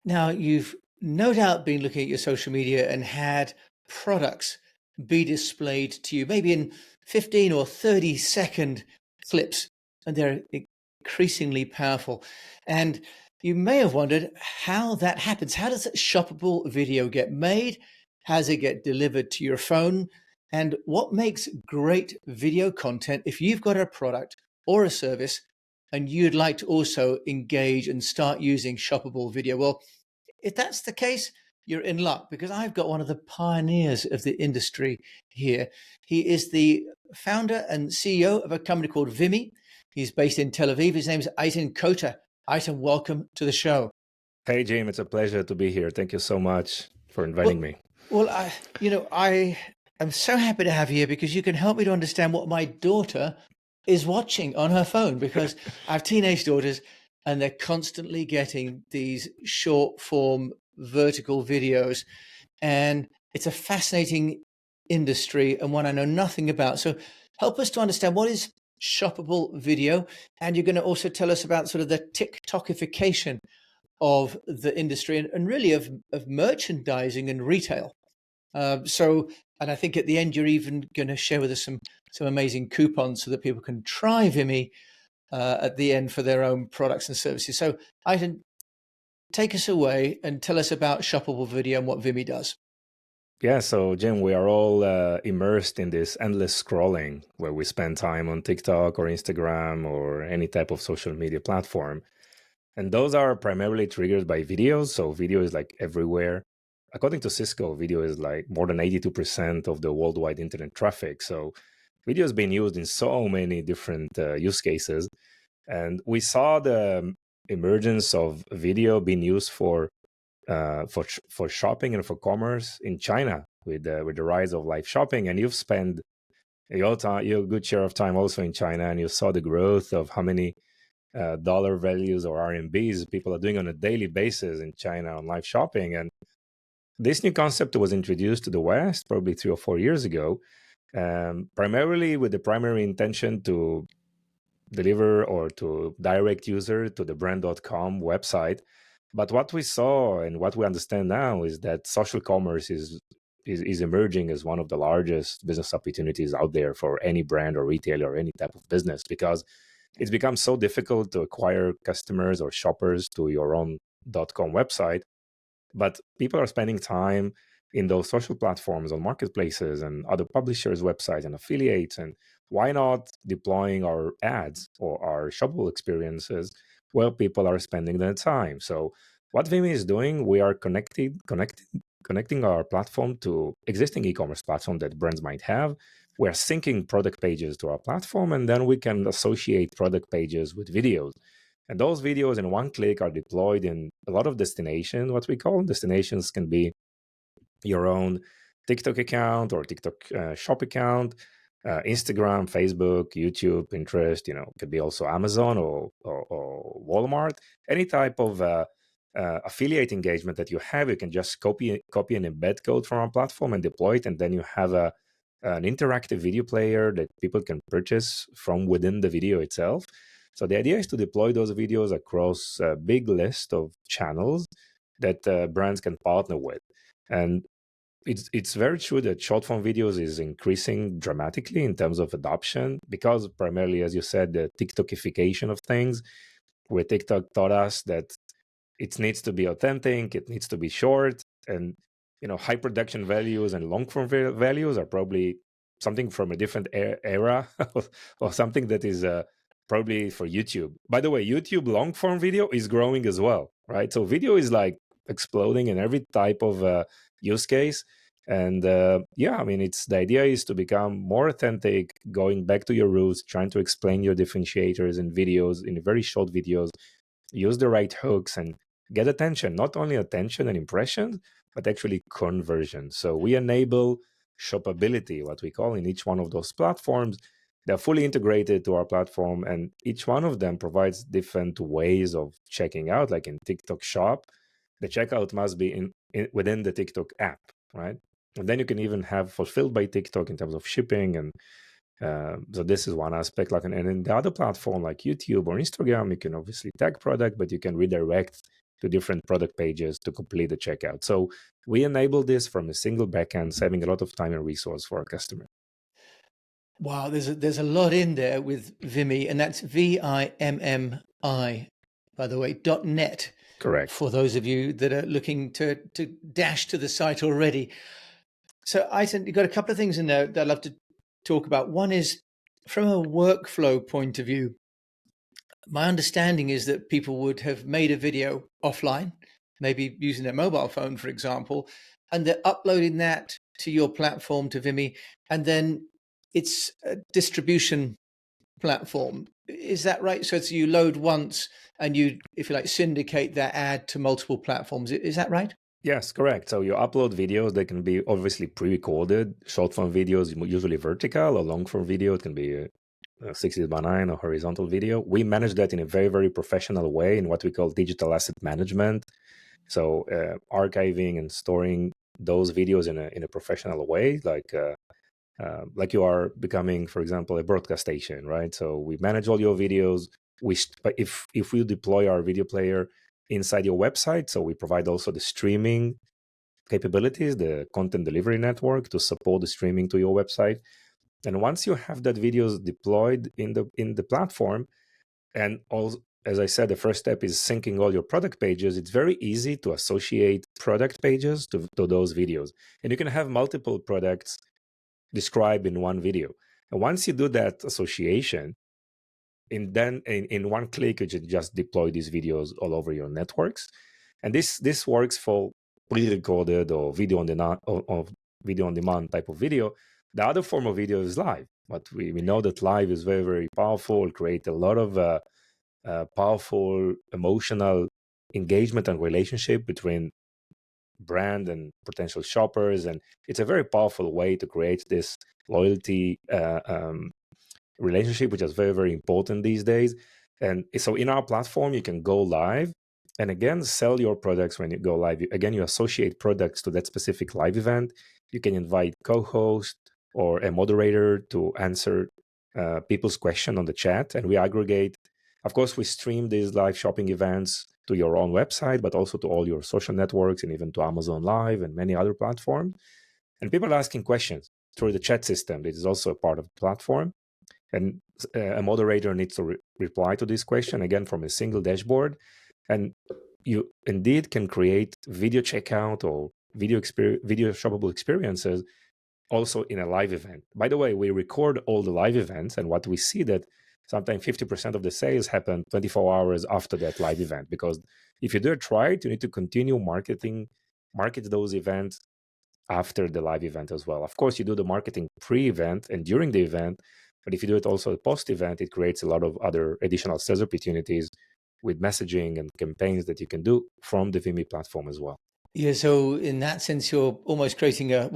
Now, you've no doubt been looking at your social media and had products be displayed to you, maybe in 15 or 30-second clips, and they're increasingly powerful. And you may have wondered how that happens. How does a shoppable video get made? How does it get delivered to your phone? And what makes great video content if you've got a product or a service and you'd like to also engage and start using shoppable video? Well, if that's the case, you're in luck because I've got one of the pioneers of the industry here. He is the founder and CEO of a company called Vimmi. He's based in Tel Aviv. His name is Eitan Koter. Eitan, welcome to the show. Hey, Jim, it's a pleasure to be here. Thank you so much for inviting Well, me. I am so happy to have you here because you can help me to understand what my daughter is watching on her phone because I have teenage daughters and they're constantly getting these short form vertical videos. And it's a fascinating industry and one I know nothing about. So help us to understand what is shoppable video. And you're going to also tell us about sort of the TikTokification of the industry and really of merchandising and retail. And I think at the end, you're even going to share with us some amazing coupons so that people can try Vimmi at the end for their own products and services. So Aidan, take us away and tell us about shoppable video and what Vimmi does. Yeah, so Jim, we are all immersed in this endless scrolling where we spend time on TikTok or Instagram or any type of social media platform. And those are primarily triggered by videos. So video is like everywhere. According to Cisco, video is like more than 82% of the worldwide internet traffic. So video is being used in so many different use cases. And we saw the emergence of video being used for shopping and for commerce in China with the rise of live shopping. And you've spent your good share of time also in China, and you saw the growth of how many dollar values or RMBs people are doing on a daily basis in China on live shopping. And this new concept was introduced to the West probably 3 or 4 years ago, primarily with the primary intention to deliver or to direct user to the brand.com website. But what we saw and what we understand now is that social commerce is emerging as one of the largest business opportunities out there for any brand or retailer or any type of business, because it's become so difficult to acquire customers or shoppers to your own .com website. But people are spending time in those social platforms on marketplaces and other publishers' websites and affiliates. And why not deploying our ads or our shoppable experiences where people are spending their time? So what Vimmi is doing, we are connecting our platform to existing e-commerce platform that brands might have. We're syncing product pages to our platform, and then we can associate product pages with videos. And those videos in one click are deployed in a lot of destinations. What we call destinations can be your own TikTok account or TikTok shop account, Instagram, Facebook, YouTube, Pinterest. Could be also Amazon or Walmart. Any type of affiliate engagement that you have, you can just copy and embed code from our platform and deploy it, and then you have an interactive video player that people can purchase from within the video itself. So the idea is to deploy those videos across a big list of channels that brands can partner with. And it's very true that short form videos is increasing dramatically in terms of adoption because primarily, as you said, the TikTokification of things, where TikTok taught us that it needs to be authentic, it needs to be short, and high production values and long form values are probably something from a different era or something that is probably for YouTube. By the way, YouTube long form video is growing as well, right? So video is like exploding in every type of use case. And it's the idea is to become more authentic, going back to your roots, trying to explain your differentiators in videos, in very short videos, use the right hooks and get attention, not only attention and impressions, but actually conversion. So we enable shoppability, what we call, in each one of those platforms. They're fully integrated to our platform, and each one of them provides different ways of checking out. Like in TikTok Shop, the checkout must be within the TikTok app, right? And then you can even have fulfilled by TikTok in terms of shipping. And so this is one aspect. And in the other platform like YouTube or Instagram, you can obviously tag product, but you can redirect to different product pages to complete the checkout. So we enable this from a single backend, saving a lot of time and resource for our customer. Wow, there's a lot in there with Vimmi, and that's VIMMI, by the way, .net. Correct. For those of you that are looking to dash to the site already. So Eitan, you've got a couple of things in there that I'd love to talk about. One is from a workflow point of view. My understanding is that people would have made a video offline, maybe using their mobile phone, for example, and they're uploading that to your platform, to Vimmi, and then it's a distribution platform. Is that right? So it's you load once and you, if you like, syndicate that ad to multiple platforms. Is that right? Yes, correct. So you upload videos. They can be obviously pre-recorded. Short form videos, usually vertical, or long form video. It can be 16:9 or horizontal video. We manage that in a very, very professional way in what we call digital asset management. So archiving and storing those videos in a professional way, like you are becoming, for example, a broadcast station, right? So we manage all your videos. But if we deploy our video player inside your website, so we provide also the streaming capabilities, the content delivery network to support the streaming to your website. And once you have that videos deployed in the platform, and also, as I said, the first step is syncing all your product pages. It's very easy to associate product pages to those videos, and you can have multiple products described in one video. And once you do that association, then in one click, you just deploy these videos all over your networks. And this works for pre-recorded or video on demand type of video. The other form of video is live, but we know that live is very, very powerful, create a lot of powerful emotional engagement and relationship between brand and potential shoppers, and it's a very powerful way to create this loyalty relationship, which is very, very important these days. And so in our platform, you can go live and again sell your products. When you go live, again, you associate products to that specific live event. You can invite co-host or a moderator to answer people's question on the chat, and we aggregate. Of course, we stream these live shopping events to your own website, but also to all your social networks and even to Amazon Live and many other platforms. And people are asking questions through the chat system. This is also a part of the platform. And a moderator needs to reply to this question, again, from a single dashboard. And you indeed can create video checkout or video shoppable experiences also in a live event. By the way, we record all the live events, and what we see that sometimes 50% of the sales happen 24 hours after that live event, because if you do it right, you need to continue market those events after the live event as well. Of course, you do the marketing pre-event and during the event, but if you do it also post-event, it creates a lot of other additional sales opportunities with messaging and campaigns that you can do from the Vimmi platform as well. Yeah, so in that sense, you're almost creating a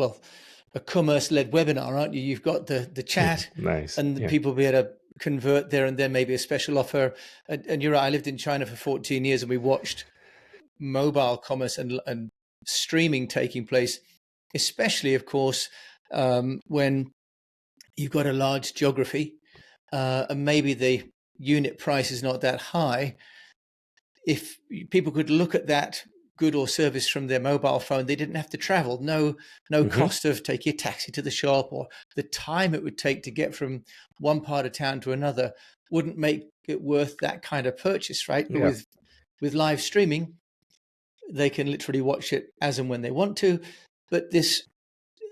commerce-led webinar, aren't you? You've got the chat, nice, and yeah. people be able to convert there and then maybe a special offer. And you're right, I lived in China for 14 years and we watched mobile commerce and streaming taking place, especially, of course, when you've got a large geography and maybe the unit price is not that high. If people could look at that good or service from their mobile phone, they didn't have to travel. No cost of taking a taxi to the shop, or the time it would take to get from one part of town to another wouldn't make it worth that kind of purchase, right? But Yeah. with live streaming, they can literally watch it as and when they want to. But this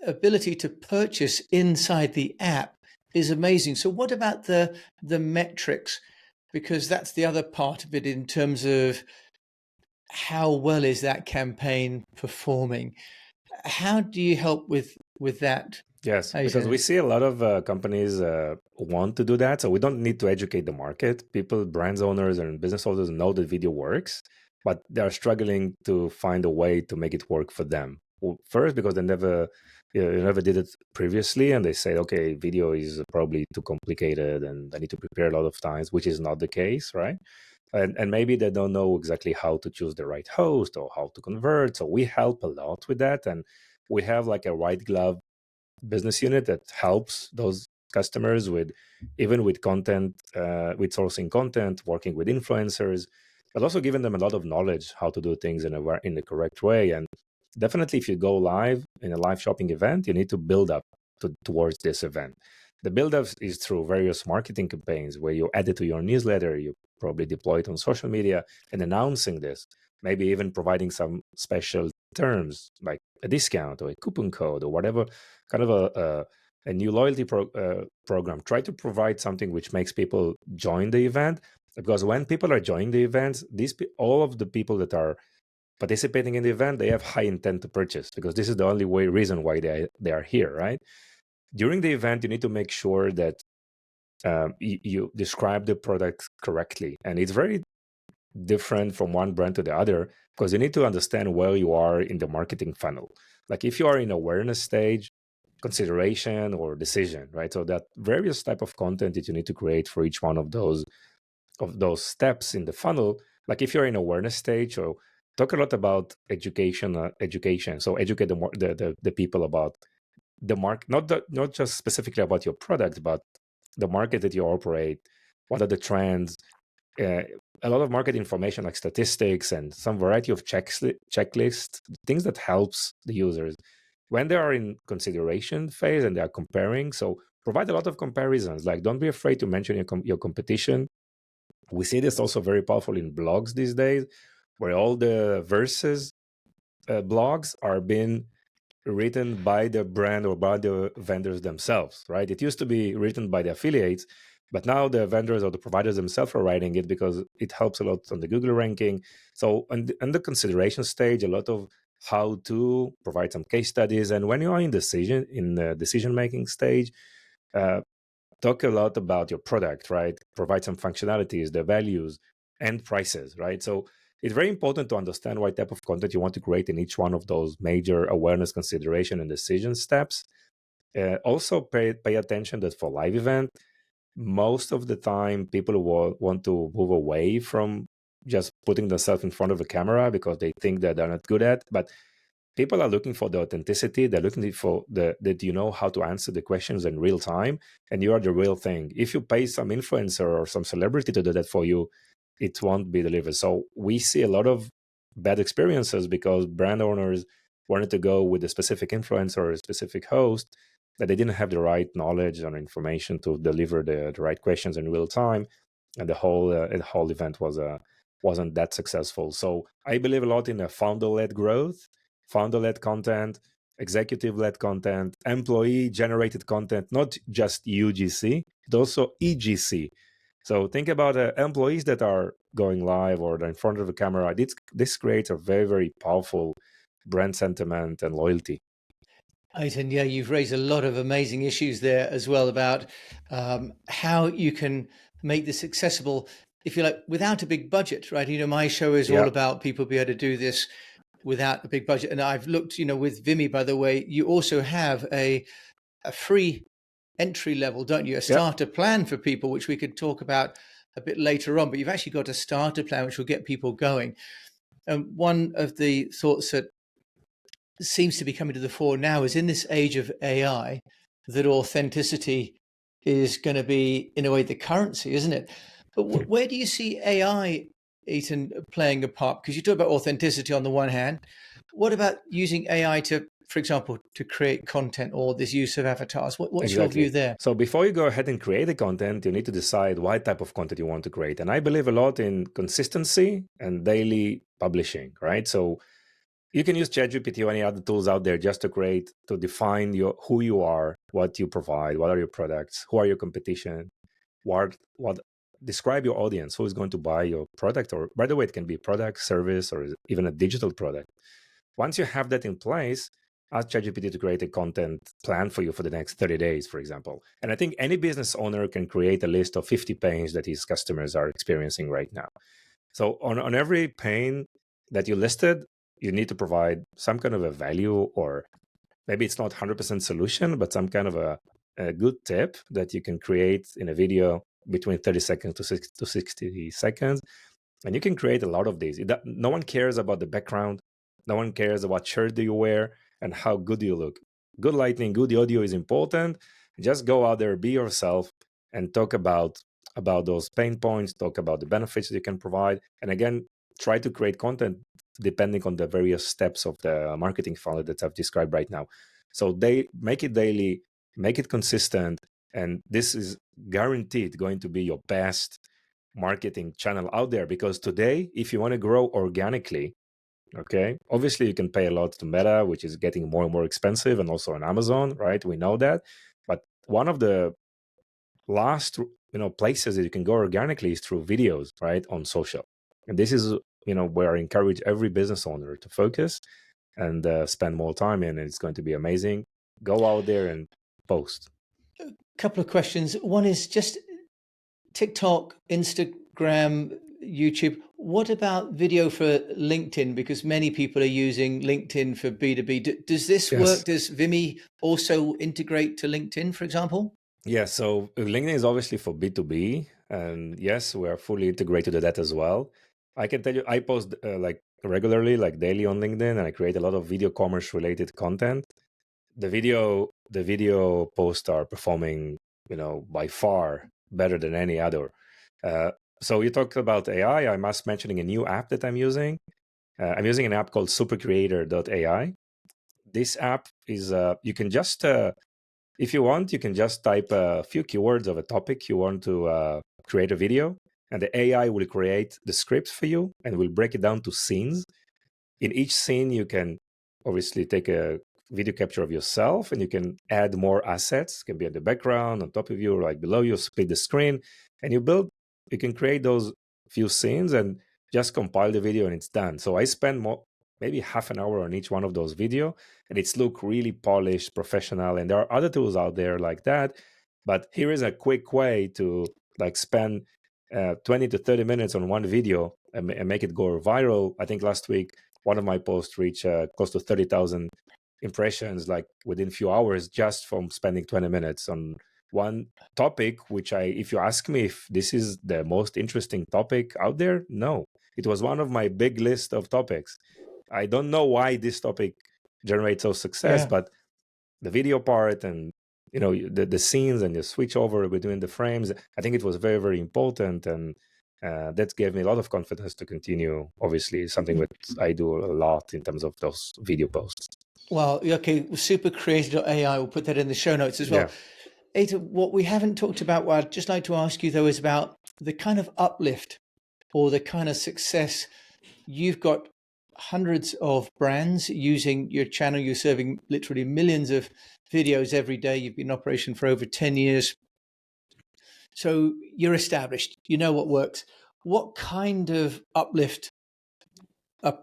ability to purchase inside the app is amazing. So what about the metrics? Because that's the other part of it in terms of how well is that campaign performing? How do you help with that? Yes, because we see a lot of companies want to do that. So we don't need to educate the market. People, brands owners and business owners know that video works, but they are struggling to find a way to make it work for them. Well, first, because they never did it previously, and they say, okay, video is probably too complicated and I need to prepare a lot of times, which is not the case, right? And maybe they don't know exactly how to choose the right host or how to convert. So we help a lot with that. And we have like a white glove business unit that helps those customers with content, with sourcing content, working with influencers. but also giving them a lot of knowledge how to do things in the correct way. And definitely, if you go live in a live shopping event, you need to build up towards this event. The build up is through various marketing campaigns where you add it to your newsletter, you probably deploy it on social media and announcing this, maybe even providing some special terms like a discount or a coupon code or whatever, kind of a new loyalty program. Try to provide something which makes people join the event, because when people are joining the events, all of the people that are participating in the event, they have high intent to purchase, because this is the only reason why they are here, right? During the event, you need to make sure that you describe the product correctly, and it's very different from one brand to the other, because you need to understand where you are in the marketing funnel. Like if you are in awareness stage, consideration, or decision, right? So that various type of content that you need to create for each one of those steps in the funnel. Like if you're in awareness stage, or talk a lot about education. So educate the people about the market, not just specifically about your product, but the market that you operate. What are the trends? A lot of market information like statistics and some variety of checklists, things that helps the users when they are in consideration phase and they are comparing. So provide a lot of comparisons. Like don't be afraid to mention your competition. We see this also very powerful in blogs these days, where all the versus blogs are being written by the brand or by the vendors themselves, right? It used to be written by the affiliates, but now the vendors or the providers themselves are writing it because it helps a lot on the Google ranking. So on the consideration stage, a lot of how to provide some case studies. And when you are in the decision making stage, talk a lot about your product, right? Provide some functionalities, the values, and prices, right? So it's very important to understand what type of content you want to create in each one of those major awareness, consideration, and decision steps. Also, pay attention that for live event, most of the time people will want to move away from just putting themselves in front of a camera because they think that they're not good at. But people are looking for the authenticity. They're looking for that you know how to answer the questions in real time, and you are the real thing. If you pay some influencer or some celebrity to do that for you, it won't be delivered. So we see a lot of bad experiences because brand owners wanted to go with a specific influencer or a specific host, that they didn't have the right knowledge or information to deliver the right questions in real time, and the whole event wasn't that successful. So I believe a lot in a founder-led growth, founder-led content, executive-led content, employee-generated content, not just UGC, but also EGC. So think about employees that are going live or in front of the camera. This creates a very, very powerful brand sentiment and loyalty. Eitan, yeah, you've raised a lot of amazing issues there as well about how you can make this accessible, if you like, without a big budget, right? My show is all about people be able to do this without a big budget. And I've looked, with Vimmi, by the way, you also have a free entry level, don't you? A starter plan for people, which we could talk about a bit later on. But you've actually got a starter plan which will get people going. And one of the thoughts that seems to be coming to the fore now is in this age of AI, that authenticity is going to be, in a way, the currency, isn't it? But where do you see AI, Eitan, playing a part? Because you talk about authenticity on the one hand. What about using AI to, for example, to create content or this use of avatars? What's your view there? So before you go ahead and create the content, you need to decide what type of content you want to create. And I believe a lot in consistency and daily publishing, right? So you can use ChatGPT or any other tools out there just to define who you are, what you provide, what are your products, who are your competition, what describe your audience, who is going to buy your product. Or by the way, it can be product, service, or even a digital product. Once you have that in place, ask ChatGPT to create a content plan for you for the next 30 days, for example. And I think any business owner can create a list of 50 pains that his customers are experiencing right now. So on every pain that you listed, you need to provide some kind of a value, or maybe it's not 100% solution, but some kind of a good tip that you can create in a video between 30 seconds to 60 seconds. And you can create a lot of these. No one cares about the background. No one cares about shirt do you wear and how good you look. Good lighting, good audio is important. Just go out there, be yourself, and talk about about those pain points, talk about the benefits that you can provide, and again, try to create content depending on the various steps of the marketing funnel that I've described right now. So they make it daily, make it consistent, and this is guaranteed going to be your best marketing channel out there. Because today, if you want to grow organically, okay, obviously you can pay a lot to Meta, which is getting more and more expensive, and also on Amazon, right? We know that. But one of the last places that you can go organically is through videos, right, on social. And this is where I encourage every business owner to focus and spend more time in, and it's going to be amazing. Go out there and post. A couple of questions. One is just TikTok, Instagram, YouTube. What about video for LinkedIn? Because many people are using LinkedIn for B2B. Does this work? Does Vimmi also integrate to LinkedIn, for example? Yeah, so LinkedIn is obviously for B2B. And yes, we are fully integrated to that as well. I can tell you, I post like regularly, like daily on LinkedIn, and I create a lot of video commerce related content. The video posts are performing, by far better than any other. So you talked about AI. I must mentioning a new app that I'm using. I'm using an app called supercreator.ai. This app is you can just if you want, you can just type a few keywords of a topic you want to create a video, and the AI will create the script for you and will break it down to scenes. In each scene, you can obviously take a video capture of yourself, and you can add more assets. It can be in the background, on top of you, or like below you, split the screen, and you can create those few scenes and just compile the video, and it's done. So I spend maybe half an hour on each one of those video, and it's look really polished, professional. And there are other tools out there like that, but here is a quick way to like spend 20 to 30 minutes on one video and make it go viral. I think last week one of my posts reached close to 30,000 impressions, like within a few hours, just from spending 20 minutes on one topic, which if you ask me if this is the most interesting topic out there, no, it was one of my big list of topics. I don't know why this topic generates so success, but the video part and the scenes and the switch over between the frames, I think it was very, very important, and that gave me a lot of confidence to continue. Obviously, something that I do a lot in terms of those video posts. Well, okay, supercreator.ai, we'll put that in the show notes as well. Yeah. Eitan, what we haven't talked about, what I'd just like to ask you, though, is about the kind of uplift or the kind of success. You've got hundreds of brands using your channel. You're serving literally millions of videos every day. You've been in operation for over 10 years. So you're established. You know what works. What kind of uplift are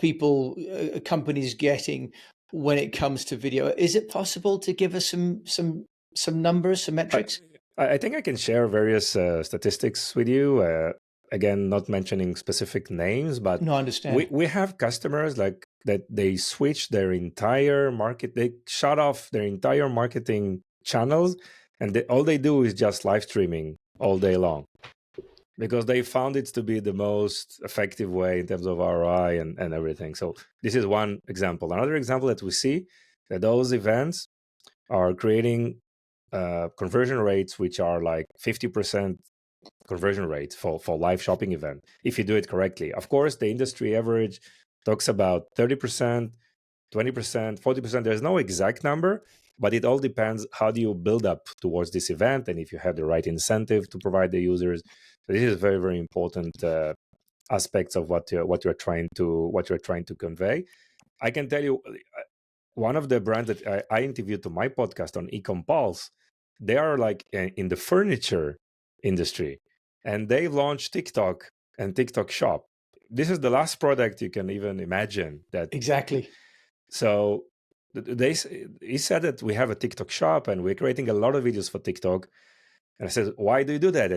companies getting when it comes to video? Is it possible to give us some numbers, some metrics? I think I can share various statistics with you. Again, not mentioning specific names, but no, I understand. We have customers like that. They switch their entire market. They shut off their entire marketing channels, and all they do is just live streaming all day long, because they found it to be the most effective way in terms of ROI and everything. So this is one example. Another example that we see that those events are creating conversion rates which are like 50% conversion rates for live shopping event, if you do it correctly. Of course, the industry average talks about 30%, 20%, 40%. There's no exact number, but it all depends how do you build up towards this event, and if you have the right incentive to provide the users. So this is very, very important aspects of what you're trying to convey. I can tell you, one of the brands that I interviewed to my podcast on Ecom Pulse, they are like in the furniture industry, and they launched TikTok and TikTok Shop. This is the last product you can even imagine. That exactly. So he said that we have a TikTok Shop and we're creating a lot of videos for TikTok. And I said, why do you do that?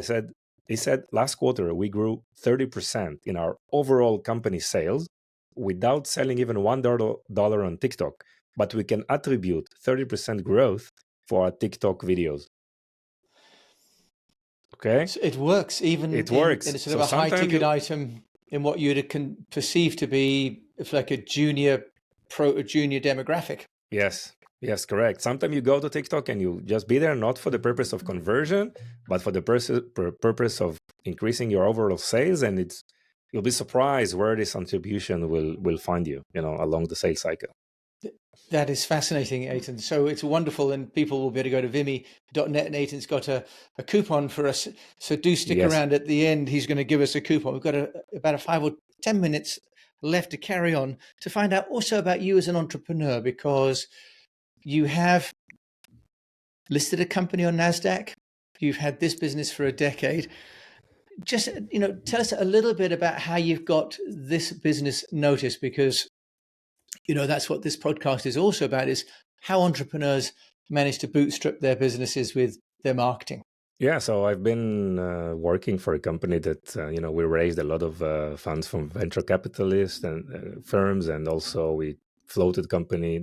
He said last quarter we grew 30% in our overall company sales without selling even $1 on TikTok, but we can attribute 30% growth for our TikTok videos. Okay, so it works even in a sort of a high ticket item in what you'd perceive to be like a junior demographic. Yes, Yes, correct. Sometimes you go to TikTok and you just be there not for the purpose of conversion, but for the purpose of increasing your overall sales, and you'll be surprised where this contribution will find you, along the sales cycle. That is fascinating, Eitan. So it's wonderful, and people will be able to go to Vimmi.net, and Eitan's got a coupon for us. So do stick Yes. around at the end. He's going to give us a coupon. We've got about 5 or 10 minutes left to carry on to find out also about you as an entrepreneur, because you have listed a company on NASDAQ. You've had this business for a decade. Just, tell us a little bit about how you've got this business noticed, because that's what this podcast is also about, is how entrepreneurs manage to bootstrap their businesses with their marketing. Yeah, so I've been working for a company that, we raised a lot of funds from venture capitalists and firms, and also we floated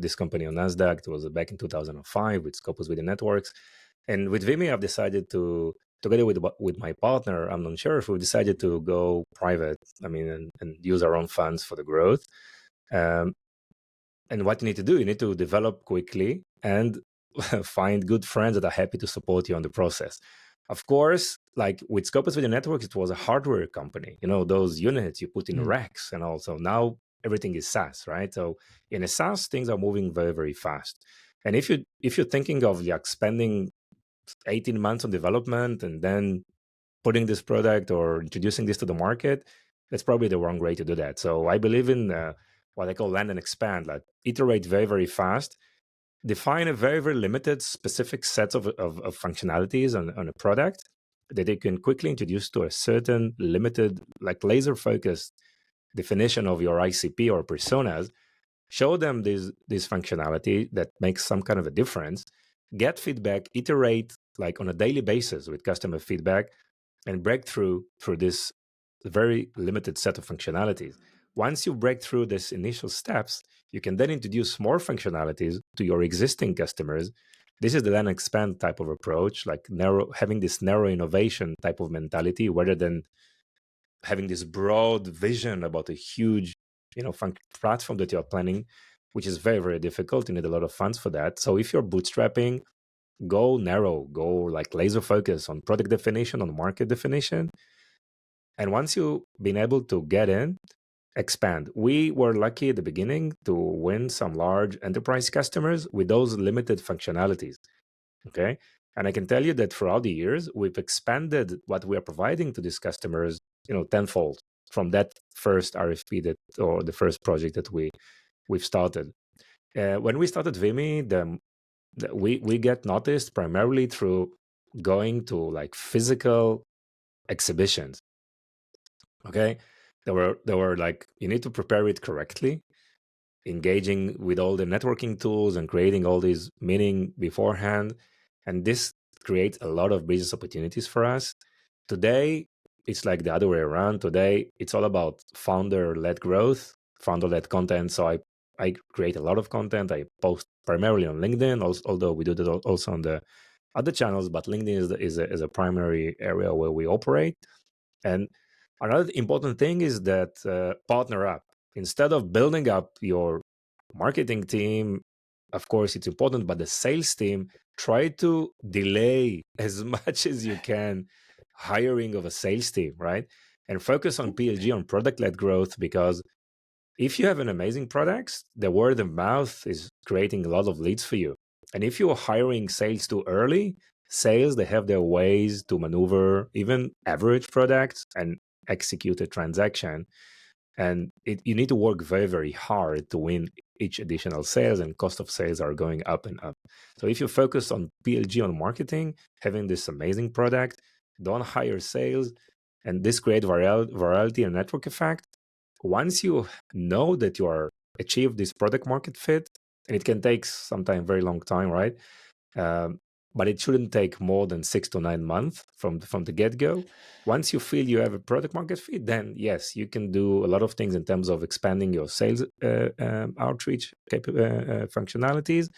this company on NASDAQ. It was back in 2005 with Scopus Video Networks. And with Vimmi, I've decided to, together with my partner, I'm not sure if we decided to go private, and use our own funds for the growth. And what you need to do, you need to develop quickly and find good friends that are happy to support you on the process. Of course, like with Scopus Video Networks, it was a hardware company. Those units you put in racks, and also now everything is SaaS, right? So in a SaaS, things are moving very, very fast. And if you're thinking of like spending 18 months on development and then putting this product or introducing this to the market, that's probably the wrong way to do that. So I believe in what I call land and expand, like iterate very, very fast, define a very, very limited specific set of functionalities on a product that you can quickly introduce to a certain limited, like laser focused definition of your ICP or personas, show them this functionality that makes some kind of a difference, get feedback, iterate like on a daily basis with customer feedback, and break through this very limited set of functionalities. Once you break through these initial steps, you can then introduce more functionalities to your existing customers. This is the land expand type of approach, like having this narrow innovation type of mentality, rather than having this broad vision about a huge, platform that you're planning, which is very, very difficult. You need a lot of funds for that. So if you're bootstrapping, go narrow, go like laser focus on product definition, on market definition. And once you've been able to get in, expand. We were lucky at the beginning to win some large enterprise customers with those limited functionalities. Okay. And I can tell you that throughout the years, we've expanded what we are providing to these customers, tenfold from that first RFP or the first project that we've started. When we started Vimmi, we get noticed primarily through going to like physical exhibitions. Okay, there were like, you need to prepare it correctly, engaging with all the networking tools and creating all these meeting beforehand, and this creates a lot of business opportunities for us. Today, it's like the other way around. Today, it's all about founder-led growth, founder-led content. So I create a lot of content. I post primarily on LinkedIn, although we do that also on the other channels, but LinkedIn is a primary area where we operate. And another important thing is that partner up. Instead of building up your marketing team, of course, it's important, but the sales team, try to delay as much as you can hiring of a sales team, right? And focus on PLG, on product-led growth, because if you have an amazing product, the word of mouth is creating a lot of leads for you. And if you're hiring sales too early, sales, they have their ways to maneuver even average products and execute a transaction. And you need to work very, very hard to win each additional sales, and cost of sales are going up and up. So if you focus on PLG, on marketing, having this amazing product, don't hire sales, and this create virality and network effect. Once you know that you are achieved this product market fit, and it can take sometimes very long time, right? But it shouldn't take more than 6 to 9 months from the get-go. Once you feel you have a product market fit, then yes, you can do a lot of things in terms of expanding your sales outreach functionalities,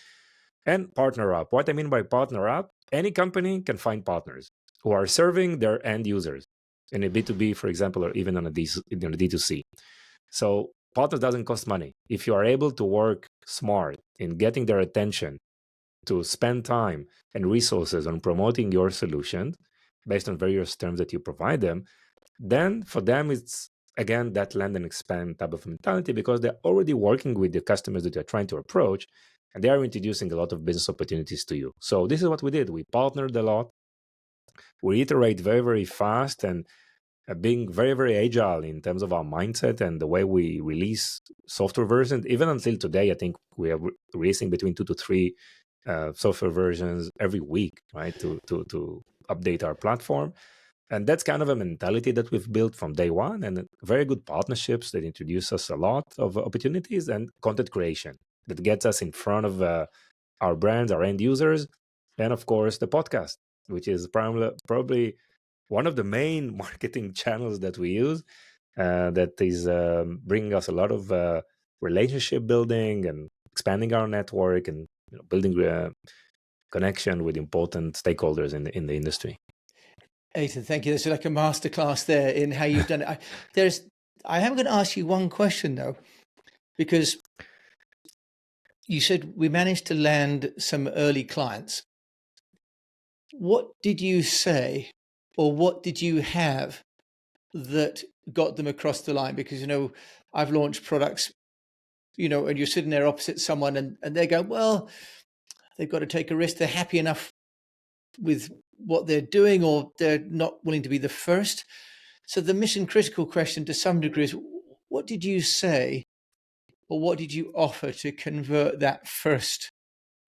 and partner up. What I mean by partner up, any company can find partners who are serving their end users in a B2B, for example, or even on a D2C. So partners doesn't cost money. If you are able to work smart in getting their attention to spend time and resources on promoting your solution based on various terms that you provide them, then for them it's again that land and expand type of mentality, because they're already working with the customers that you're trying to approach, and they are introducing a lot of business opportunities to you. So this is what we did. We partnered a lot. We iterate very, very fast, and being very, very agile in terms of our mindset and the way we release software versions. Even until today, I think we are releasing between 2 to 3 software versions every week, right? To update our platform. And that's kind of a mentality that we've built from day one, and very good partnerships that introduce us a lot of opportunities, and content creation that gets us in front of our brands, our end users, and of course the podcast, which is probably one of the main marketing channels that we use, that is bringing us a lot of relationship building and expanding our network, and building connection with important stakeholders in the industry. Eitan, thank you. There's like a masterclass there in how you've done it. I am going to ask you one question though, because you said we managed to land some early clients. What did you say, or what did you have that got them across the line? Because, I've launched products, and you're sitting there opposite someone and they go, well, they've got to take a risk. They're happy enough with what they're doing, or they're not willing to be the first. So the mission critical question to some degree is, what did you say, or what did you offer to convert that first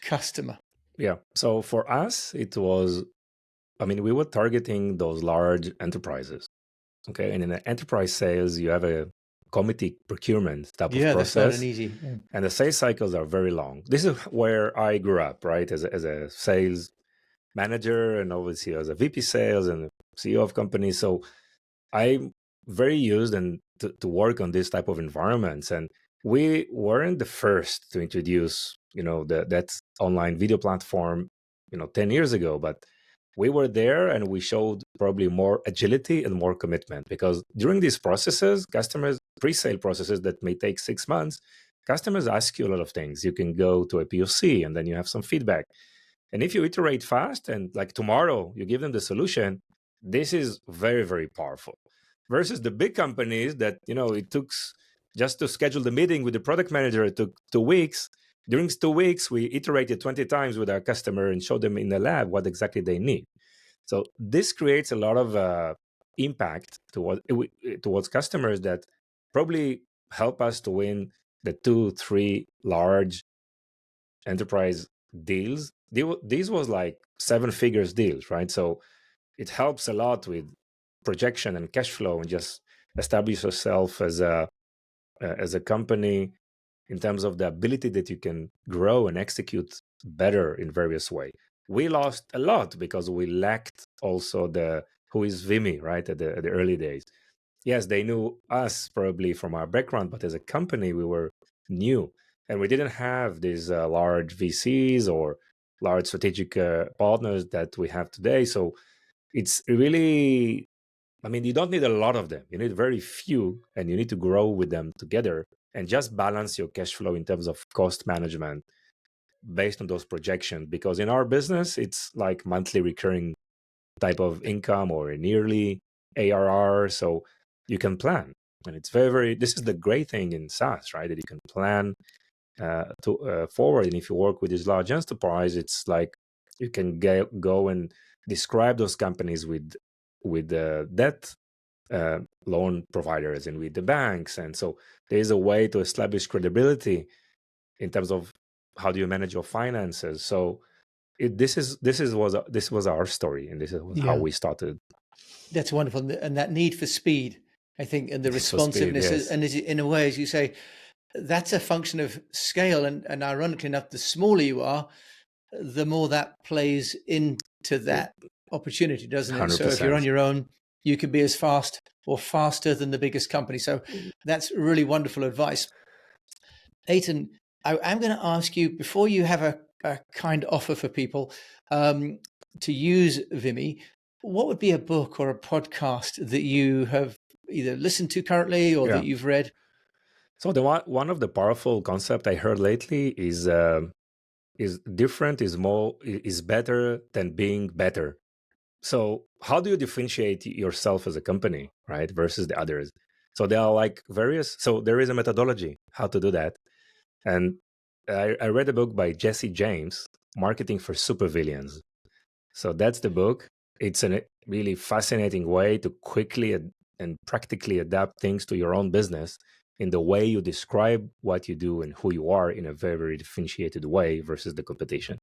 customer? Yeah. So for us, it was, we were targeting those large enterprises. Okay. And in the enterprise sales, you have a committee procurement type of process. That's not an easy. Yeah. And the sales cycles are very long. This is where I grew up, right? As a sales manager, and obviously as a VP sales and CEO of companies. So I'm very used to work on this type of environments. And we weren't the first to introduce, that online video platform, 10 years ago, but we were there, and we showed probably more agility and more commitment, because during these processes, pre-sale processes that may take 6 months, customers ask you a lot of things. You can go to a POC, and then you have some feedback. And if you iterate fast, and like tomorrow you give them the solution, this is very, very powerful. Versus the big companies that, it took just to schedule the meeting with the product manager, it took 2 weeks. During 2 weeks, we iterated 20 times with our customer and showed them in the lab what exactly they need. So this creates a lot of impact towards customers that probably help us to win the 2-3 large enterprise deals. These was like 7 figures deals, right? So it helps a lot with projection and cash flow, and just establish yourself as a company in terms of the ability that you can grow and execute better in various ways. We lost a lot because we lacked also who is Vimmi, right? At the early days. Yes, they knew us probably from our background, but as a company, we were new, and we didn't have these large VCs or large strategic partners that we have today. So it's really, you don't need a lot of them. You need very few, and you need to grow with them together, and just balance your cash flow in terms of cost management based on those projections. Because in our business, it's like monthly recurring type of income, or a yearly ARR. So you can plan. And it's very, very, this is the great thing in SaaS, right? That you can plan forward. And if you work with this large enterprise, it's like you can go and describe those companies with the debt loan providers and with the banks. And so there is a way to establish credibility in terms of how do you manage your finances. So this was our story, and this is how we started. That's wonderful. And that need for speed, I think, and the responsiveness, speed, yes. And in a way, as you say, that's a function of scale. And ironically enough, the smaller you are, the more that plays into that opportunity, doesn't it? 100%. So if you're on your own, you can be as fast or faster than the biggest company. So that's really wonderful advice. Eitan, I'm going to ask you, before you have a kind offer for people to use Vimmi, what would be a book or a podcast that you have either listened to currently or that you've read? So one of the powerful concepts I heard lately is is different, is better than being better. So how do you differentiate yourself as a company, right, versus the others? So there are like various. So there is a methodology how to do that. And I read a book by Jesse James, Marketing for Supervillains. So that's the book. It's a really fascinating way to quickly and practically adapt things to your own business in the way you describe what you do and who you are in a very, very differentiated way versus the competition.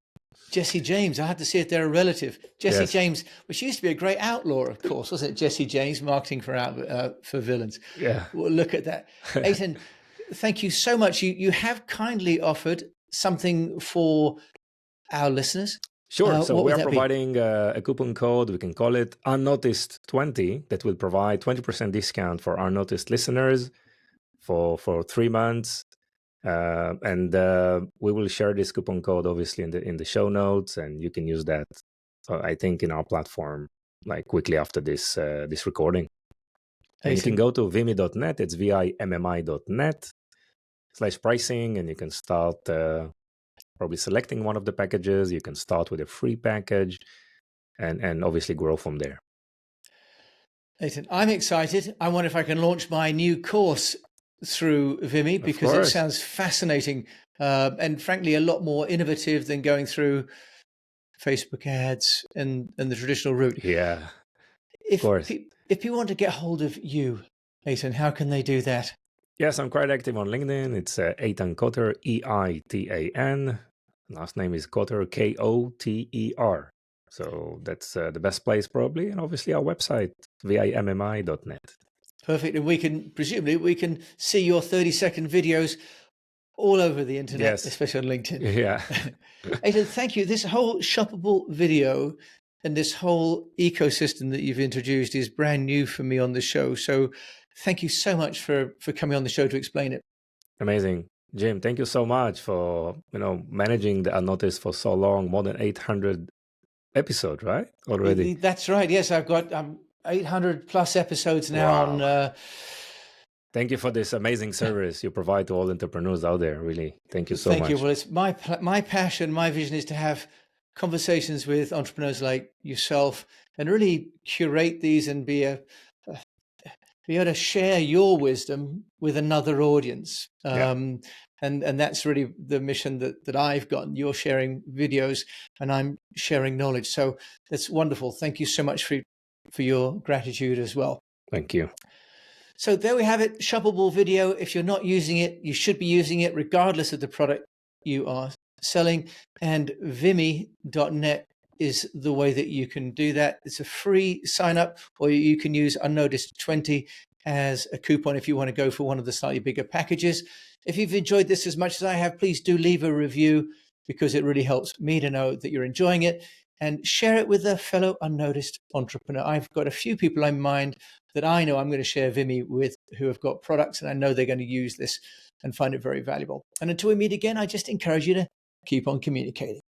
Jesse James, I had to see if they're a relative. Jesse Yes. James, which used to be a great outlaw, of course, wasn't it? Jesse James, marketing for villains. Yeah. Well, look at that. Eitan, thank you so much. You have kindly offered something for our listeners. Sure. So what we would are that be? providing a coupon code. We can call it Unnoticed 20 that will provide 20% discount for unnoticed listeners for 3 months. And we will share this coupon code obviously in the show notes, and you can use that. I think in our platform like quickly after this this recording. And you can go to vimmi.net. It's vimmi.net/pricing, and you can start probably selecting one of the packages. You can start with a free package, and obviously grow from there. Eitan, I'm excited. I wonder if I can launch my new course through Vimmi, because it sounds fascinating and frankly a lot more innovative than going through Facebook ads and the traditional route. Yeah, of course. If people want to get hold of you, Eitan, how can they do that? Yes, I'm quite active on LinkedIn. It's Eitan Koter, Eitan. Last name is Koter, Koter. So that's the best place probably. And obviously our website, vimmi.net. Perfect. And we can see your 30-second videos all over the internet, yes, especially on LinkedIn. Yeah. Eitan, thank you. This whole shoppable video and this whole ecosystem that you've introduced is brand new for me on the show. So thank you so much for coming on the show to explain it. Amazing. Jim, thank you so much for managing the Unnoticed for so long, more than 800 episodes, right? Already. That's right. Yes, I've got 800 plus episodes now. Wow. On thank you for this amazing service you provide to all entrepreneurs out there. Really, thank you so much. Thank you. Well, it's my passion, my vision is to have conversations with entrepreneurs like yourself and really curate these and be able to share your wisdom with another audience. And that's really the mission that I've got. You're sharing videos and I'm sharing knowledge. So that's wonderful. Thank you so much for your gratitude as well. Thank you. So there we have it, shoppable video. If you're not using it, you should be using it regardless of the product you are selling. And vimmi.net is the way that you can do that. It's a free sign up, or you can use Unnoticed 20 as a coupon if you want to go for one of the slightly bigger packages. If you've enjoyed this as much as I have, please do leave a review, because it really helps me to know that you're enjoying it, and share it with a fellow unnoticed entrepreneur. I've got a few people in mind that I know I'm going to share Vimmi with, who have got products, and I know they're going to use this and find it very valuable. And until we meet again, I just encourage you to keep on communicating.